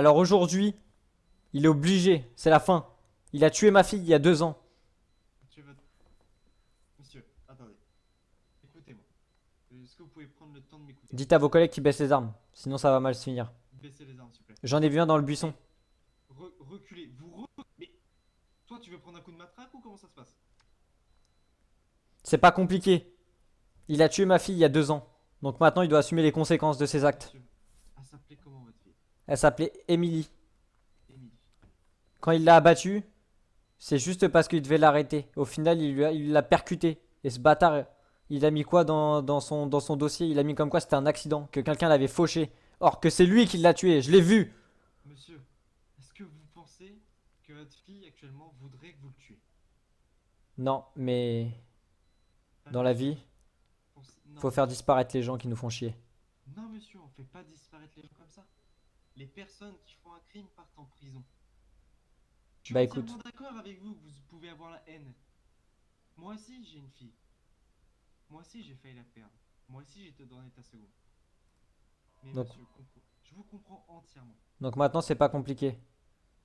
Alors aujourd'hui, il est obligé. C'est la fin. Il a tué ma fille il y a 2 ans. Monsieur, monsieur, attendez. Écoutez-moi. Est-ce que vous pouvez prendre le temps de m'écouter? Dites à vos collègues qui baissent les armes. Sinon ça va mal se finir. Baissez les armes, s'il vous plaît. J'en ai vu un dans le buisson. Reculez. Mais toi, tu veux prendre un coup de matraque ou comment ça se passe? C'est pas compliqué. Il a tué ma fille il y a 2 ans. Donc maintenant il doit assumer les conséquences de ses actes. Monsieur, elle s'appelait comment votre fille? Elle s'appelait Emily. Émilie. Quand il l'a abattue, c'est juste parce qu'il devait l'arrêter. Au final, il l'a percuté. Et ce bâtard, il a mis quoi dans son dossier? Il a mis comme quoi c'était un accident, que quelqu'un l'avait fauché. Or que c'est lui qui l'a tué, je l'ai vu. Monsieur, est-ce que vous pensez que votre fille actuellement voudrait que vous le tuiez? Non, mais dans la vie, Non, faut faire monsieur. disparaître les gens qui nous font chier. Non, monsieur, on fait pas disparaître les gens comme ça. Les personnes qui font un crime partent en prison. Je suis Bah écoute, entièrement d'accord avec vous que vous pouvez avoir la haine. Moi aussi, j'ai une fille. Moi aussi, j'ai failli la perdre. Moi aussi, j'étais dans l'état second. Mais donc, monsieur, je vous comprends entièrement. donc maintenant c'est pas compliqué.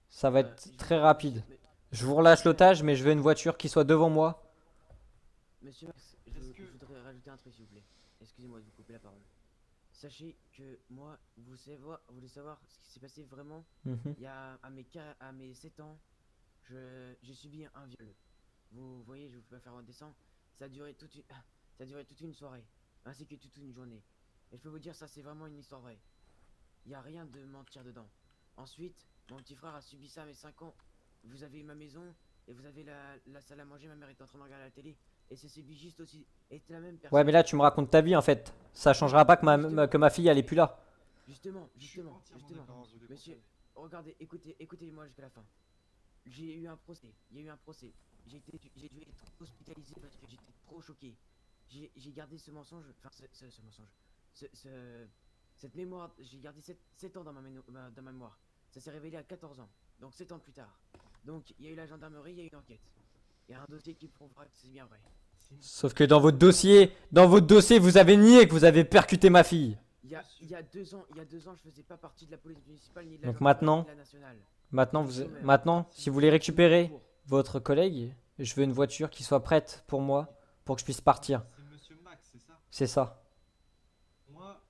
Ça va être Je très vous- rapide. mais- Je vous relâche monsieur Max, l'otage, mais je veux une voiture qui soit devant moi. monsieur Max, Est-ce que... je voudrais rajouter un truc s'il vous plaît. Excusez-moi de vous couper la parole. Sachez que moi, vous voulez savoir ce qui s'est passé vraiment. Mhm. Il y a à mes 7 ans, j'ai subi un viol. Vous voyez, je vous fais pas faire un dessin. Ça a duré ça a duré toute une soirée, ainsi que toute une journée. Et je peux vous dire, ça c'est vraiment une histoire vraie. Il n'y a rien de mentir dedans. Ensuite, mon petit frère a subi ça à mes 5 ans. Vous avez ma maison et vous avez la salle à manger. Ma mère est en train de regarder la télé. Et c'est celui juste aussi. Et c'est la même Ouais, mais personne. là tu me racontes ta vie en fait. Ça changera pas que ma fille elle est plus là. Justement, Je suis entièrement justement. d'accord, monsieur. Monsieur, regardez, écoutez-moi jusqu'à la fin. J'ai eu un procès. Il y a eu un procès. J'ai dû être hospitalisé parce que j'étais trop choqué. J'ai gardé ce mensonge. Enfin, ce mensonge. Cette mémoire. J'ai gardé 7 ans dans dans ma mémoire. Ça s'est révélé à 14 ans. Donc 7 ans plus tard. Donc il y a eu la gendarmerie, il y a eu une enquête. Il y a un dossier qui prouvera que c'est bien vrai. Sauf que dans votre dossier, vous avez nié que vous avez percuté ma fille. Il y a 2 ans, je faisais pas partie de la police municipale, ni de la Donc gendarmerie, ni maintenant, de la nationale. maintenant, J'étais chômeur. maintenant, si vous voulez J'étais chômeur tout récupérer court. votre collègue, je veux une voiture qui soit prête pour moi, pour que je puisse partir. C'est monsieur Max, c'est ça? C'est ça. Moi,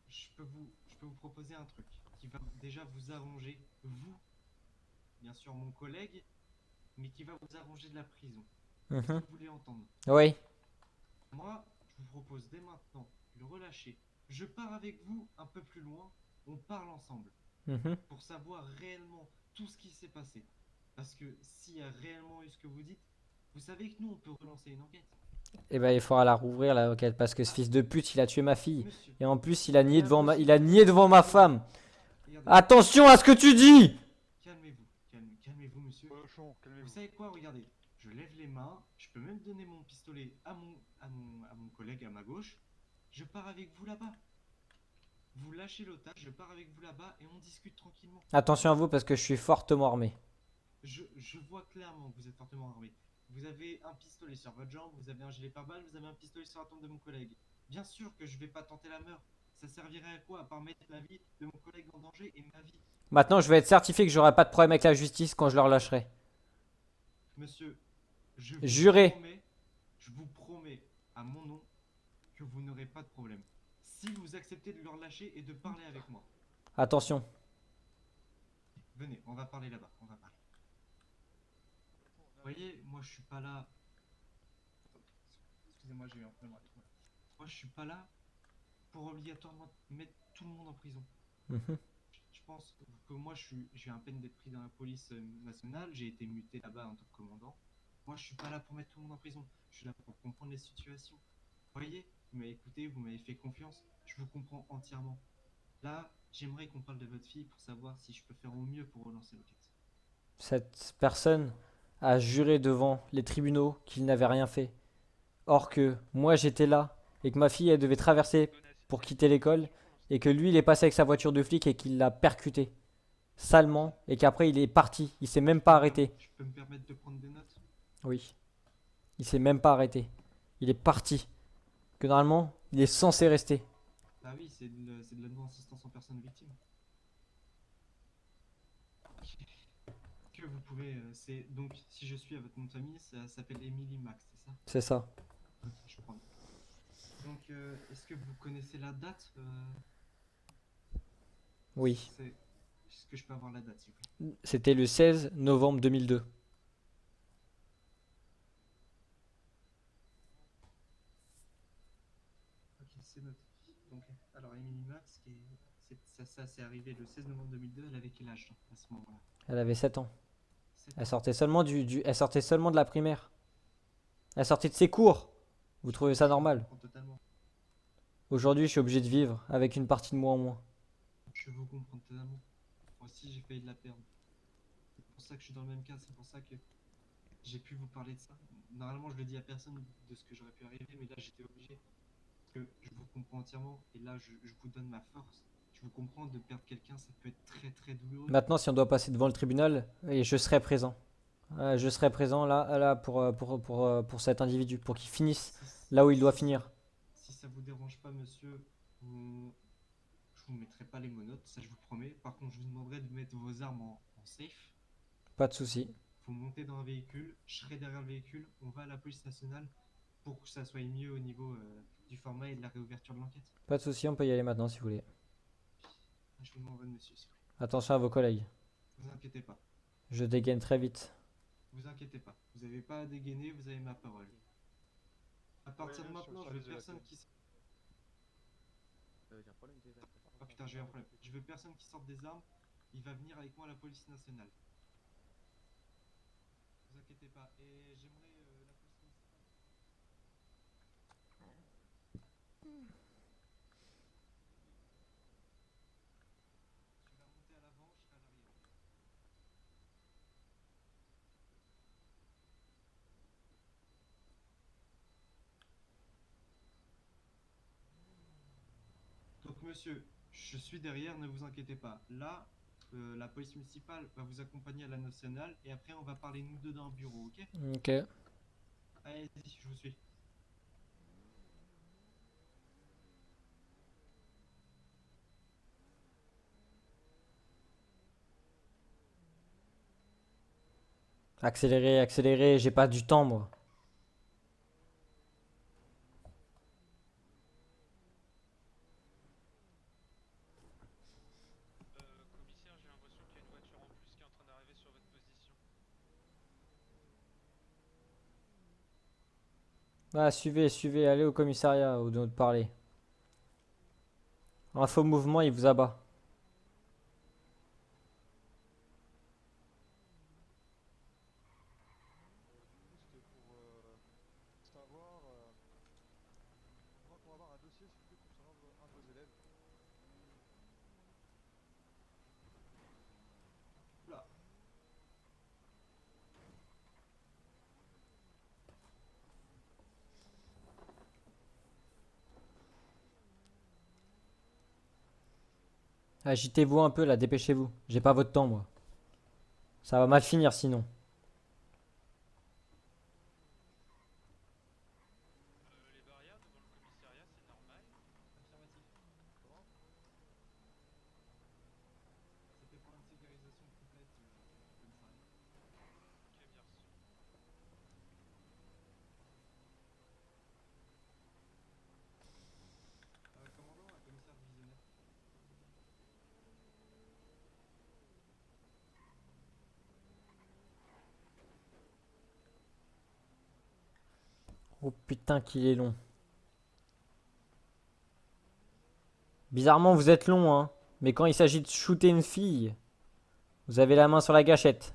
je peux vous proposer un truc qui va déjà vous arranger, vous, bien sûr mon collègue, mais qui va vous arranger de la prison. Est-ce que Mhm. vous voulez entendre? Oui. Moi, je vous propose dès maintenant de le relâcher. Je pars avec vous un peu plus loin, on parle ensemble Mhm. pour savoir réellement tout ce qui s'est passé. Parce que s'il y a réellement eu ce que vous dites, vous savez que nous, on peut relancer une enquête. Et ben il faudra la rouvrir la requête parce que ce fils de pute, il a tué ma fille. Monsieur, Et en plus, il a nié C'est devant impossible. il a nié devant ma femme. regardez, Attention à ce que tu dis. calmez-vous, calmez-vous, monsieur. Cochon, Vous calmez-vous. savez quoi, regardez, je lève les mains, je peux même donner mon pistolet à mon collègue à ma gauche. Je pars avec vous là-bas. Vous lâchez l'otage, je pars avec vous là-bas et on discute tranquillement. Attention à vous parce que je suis fortement armé. Je vois clairement que vous êtes fortement armé. Vous avez un pistolet sur votre jambe, vous avez un gilet pare-balles, vous avez un pistolet sur la tombe de mon collègue. Bien sûr que je vais pas tenter la meurtre. Ça servirait à quoi à part mettre la vie de mon collègue en danger et ma vie? Maintenant, je vais être certifié que j'aurai pas de problème avec la justice quand je le relâcherai. Monsieur, Juré. je vous promets à mon nom que vous n'aurez pas de problème. Si vous acceptez de le relâcher et de parler avec moi. Attention. Venez, on va parler là-bas, on va parler. Vous voyez, moi je suis pas là. Excusez-moi, j'ai eu un problème avec moi. Moi je suis pas là pour obligatoirement mettre tout le monde en prison. Mhm. Je pense que moi j'ai à peine d'être pris dans la police nationale, j'ai été muté là-bas en tant que commandant. Moi je suis pas là pour mettre tout le monde en prison, je suis là pour comprendre les situations. Vous voyez, vous m'avez écouté, vous m'avez fait confiance, je vous comprends entièrement. Là, j'aimerais qu'on parle de votre fille pour savoir si je peux faire au mieux pour relancer l'enquête. Cette personne a juré devant les tribunaux qu'il n'avait rien fait. Or que moi j'étais là et que ma fille elle devait traverser pour quitter l'école et que lui il est passé avec sa voiture de flic et qu'il l'a percuté salement et qu'après il est parti. Il s'est même pas arrêté. Je peux me permettre de prendre des notes? Oui. Il s'est même pas arrêté. Il est parti. Que normalement il est censé rester. Bah oui, c'est de la non-assistance en personne victime. Que vous pouvez, c'est donc si je suis à votre nom de famille, ça s'appelle Emily Max, c'est ça? C'est ça. Ok, je prends. Donc, est-ce que vous connaissez la date Oui. Est-ce que je peux avoir la date, s'il vous plaît? C'était le 16 novembre 2002. Ok, c'est noté. Donc, alors Emily Max, ça c'est arrivé le 16 novembre 2002, elle avait quel âge à ce moment-là? Elle avait 7 ans. 7 Elle ans. sortait seulement elle sortait seulement de la primaire. Elle sortait de ses cours. Vous trouvez ça Je vous normal? comprends totalement. Aujourd'hui, je suis obligé de vivre avec une partie de moi en moins. Je vous comprends totalement. Moi aussi, j'ai failli de la perdre. C'est pour ça que je suis dans le même cas, c'est pour ça que j'ai pu vous parler de ça. Normalement, je le dis à personne de ce que j'aurais pu arriver, mais là, j'étais obligé. Parce que je vous comprends entièrement, et là, je vous donne ma force. Je vous comprends, de perdre quelqu'un, ça peut être très très douloureux. Maintenant, si on doit passer devant le tribunal, et je serai présent. Je serai présent là pour cet individu, pour qu'il finisse Si, là où il doit si, finir. si ça vous dérange pas, monsieur, je vous mettrai pas les monotes, ça je vous promets. Par contre, je vous demanderai de mettre vos armes en safe. Pas de souci. Vous montez dans un véhicule, je serai derrière le véhicule, on va à la police nationale pour que ça soit mieux au niveau du format et de la réouverture de l'enquête. Pas de souci, on peut y aller maintenant si vous voulez. Je vous demanderai de monsieur, s'il vous Attention à vos collègues. plaît. Vous inquiétez pas. Je dégaine très vite. Vous inquiétez pas. Vous n'avez pas à dégainer, vous avez ma parole. À partir de maintenant, je veux personne qui... J'ai un problème de téléphone. Oh putain, j'ai eu un problème. Je veux personne qui sorte des armes. Il va venir avec moi à la police nationale. Vous inquiétez pas. Et j'aimerais la police municipale. Tu vas monter à l'avant, je serai à l'arrière. Donc monsieur, je suis derrière, ne vous inquiétez pas. Là, la police municipale va vous accompagner à la nationale et après on va parler nous deux dans un bureau, ok? Ok. Allez-y, je vous suis. Accélérez, accélérez, j'ai pas du temps moi. Commissaire, j'ai l'impression qu'il y a une voiture en plus qui est en train d'arriver sur votre position. Ah, suivez, suivez, allez au commissariat où de parler. Un faux mouvement, il vous abat. C'était pour savoir. Je crois qu'on va avoir un dossier, s'il vous plaît, concernant un de vos élèves. Oula. Agitez-vous un peu là, dépêchez-vous. J'ai pas votre temps moi. Ça va mal finir sinon. Les barrières devant le commissariat, c'est normal. Affirmatif. Comment? C'était pour une sécurisation complète du commissariat. Ok, bien reçu. Commandant, un commissaire divisionnaire. Oh putain qu'il est long. Bizarrement vous êtes long hein. Mais quand il s'agit de shooter une fille, vous avez la main sur la gâchette.